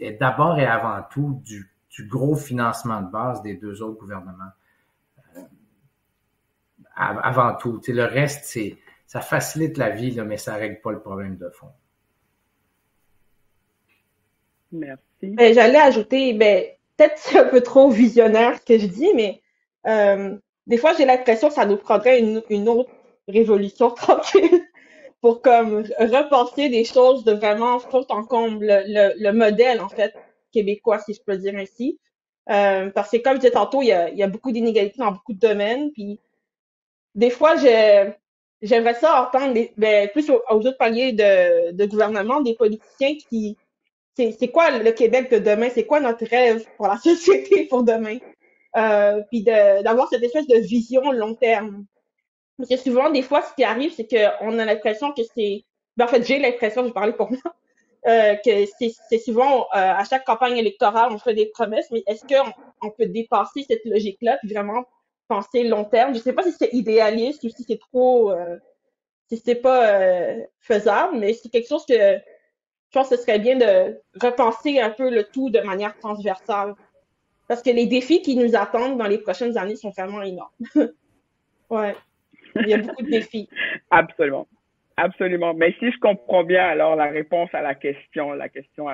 est d'abord et avant tout du gros financement de base des deux autres gouvernements. Avant tout. Le reste, ça facilite la vie, là, mais ça règle pas le problème de fond. Merci. J'allais ajouter, peut-être c'est un peu trop visionnaire ce que je dis, mais des fois j'ai l'impression que ça nous prendrait une autre révolution tranquille pour comme repenser des choses de vraiment fond en comble, le modèle en fait québécois, si je peux dire ainsi. Parce que comme je disais tantôt, il y a beaucoup d'inégalités dans beaucoup de domaines, puis des fois j'aimerais ça entendre plus aux autres paliers de gouvernement, des politiciens qui c'est quoi le Québec de demain? C'est quoi notre rêve pour la société pour demain? Puis d'avoir cette espèce de vision long terme. Parce que souvent, des fois, ce qui arrive, c'est qu'on a l'impression que en fait, j'ai l'impression, je vais parler pour moi, que c'est souvent, à chaque campagne électorale, on fait des promesses, mais est-ce qu'on peut dépasser cette logique-là puis vraiment penser long terme? Je sais pas si c'est idéaliste ou si c'est trop, si c'est pas faisable, mais c'est quelque chose que je pense que ce serait bien de repenser un peu le tout de manière transversale. Parce que les défis qui nous attendent dans les prochaines années sont vraiment énormes. Ouais, il y a beaucoup de défis. Absolument. Absolument. Mais si je comprends bien, alors la réponse à la question à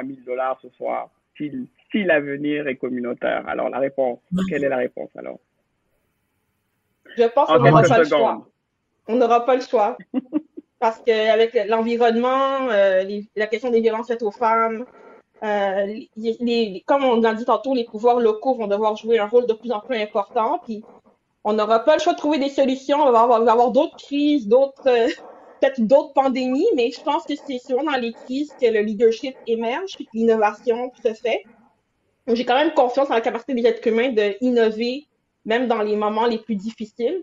$1000 ce soir, si l'avenir est communautaire, alors la réponse, quelle est la réponse alors? Je pense En qu'on n'aura quelques pas le secondes. choix. On n'aura pas le choix. Parce qu'avec l'environnement, la question des violences faites aux femmes, comme on l'a dit tantôt, les pouvoirs locaux vont devoir jouer un rôle de plus en plus important. Puis on n'aura pas le choix de trouver des solutions. Il va y avoir d'autres crises, peut-être d'autres pandémies, mais je pense que c'est souvent dans les crises que le leadership émerge, puis que l'innovation se fait. Donc, j'ai quand même confiance en la capacité des êtres humains d'innover, même dans les moments les plus difficiles.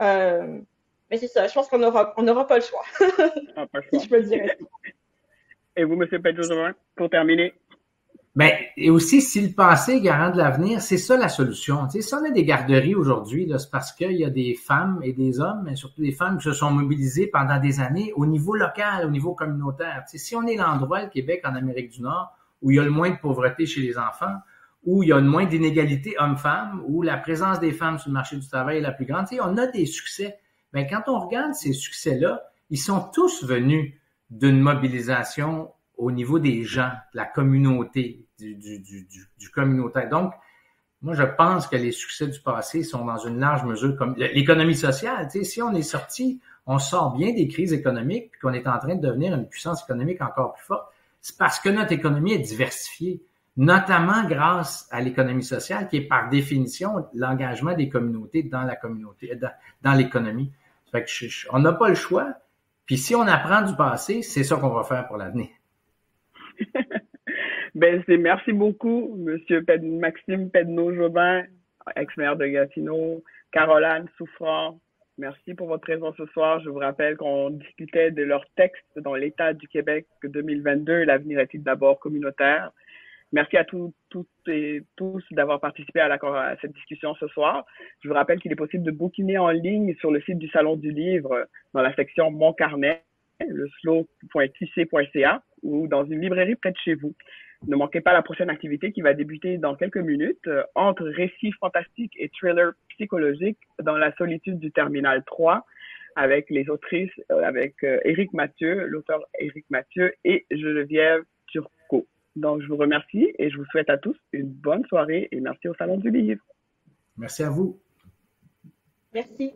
Euh, mais c'est ça, je pense on aura pas le choix, Ah, pas le si choix. je peux le dire ainsi. Et vous, M. Pedro-Jovin, pour terminer? Ben, et aussi, si le passé est garant de l'avenir, c'est ça la solution. Tu sais, si on a des garderies aujourd'hui, là, c'est parce qu'il y a des femmes et des hommes, mais surtout des femmes qui se sont mobilisées pendant des années au niveau local, au niveau communautaire. Tu sais, si on est l'endroit, le Québec, en Amérique du Nord, où il y a le moins de pauvreté chez les enfants, où il y a le moins d'inégalités hommes-femmes, où la présence des femmes sur le marché du travail est la plus grande, tu sais, on a des succès. Mais quand on regarde ces succès-là, ils sont tous venus d'une mobilisation au niveau des gens, de la communauté, du communautaire. Donc, moi, je pense que les succès du passé sont dans une large mesure comme l'économie sociale. Tu sais, si on est sorti, on sort bien des crises économiques, puis qu'on est en train de devenir une puissance économique encore plus forte, c'est parce que notre économie est diversifiée, notamment grâce à l'économie sociale, qui est par définition l'engagement des communautés dans la communauté, dans l'économie. Fait que on n'a pas le choix. Puis si on apprend du passé, c'est ça qu'on va faire pour l'avenir. Merci beaucoup, Monsieur Maxime Pedneau-Jobin, ex-maire de Gatineau, Caroline Souffrant. Merci pour votre présence ce soir. Je vous rappelle qu'on discutait de leur texte dans l'État du Québec 2022, l'avenir est-il d'abord communautaire. Merci à toutes et tous d'avoir participé à cette discussion ce soir. Je vous rappelle qu'il est possible de bookiner en ligne sur le site du Salon du Livre dans la section Mon Carnet, le slow.qc.ca ou dans une librairie près de chez vous. Ne manquez pas la prochaine activité qui va débuter dans quelques minutes, entre récits fantastiques et thrillers psychologiques dans la solitude du Terminal 3, avec les autrices, avec Éric Mathieu, l'auteur Éric Mathieu et Geneviève Turcot. Donc, je vous remercie et je vous souhaite à tous une bonne soirée et merci au Salon du Livre. Merci à vous. Merci.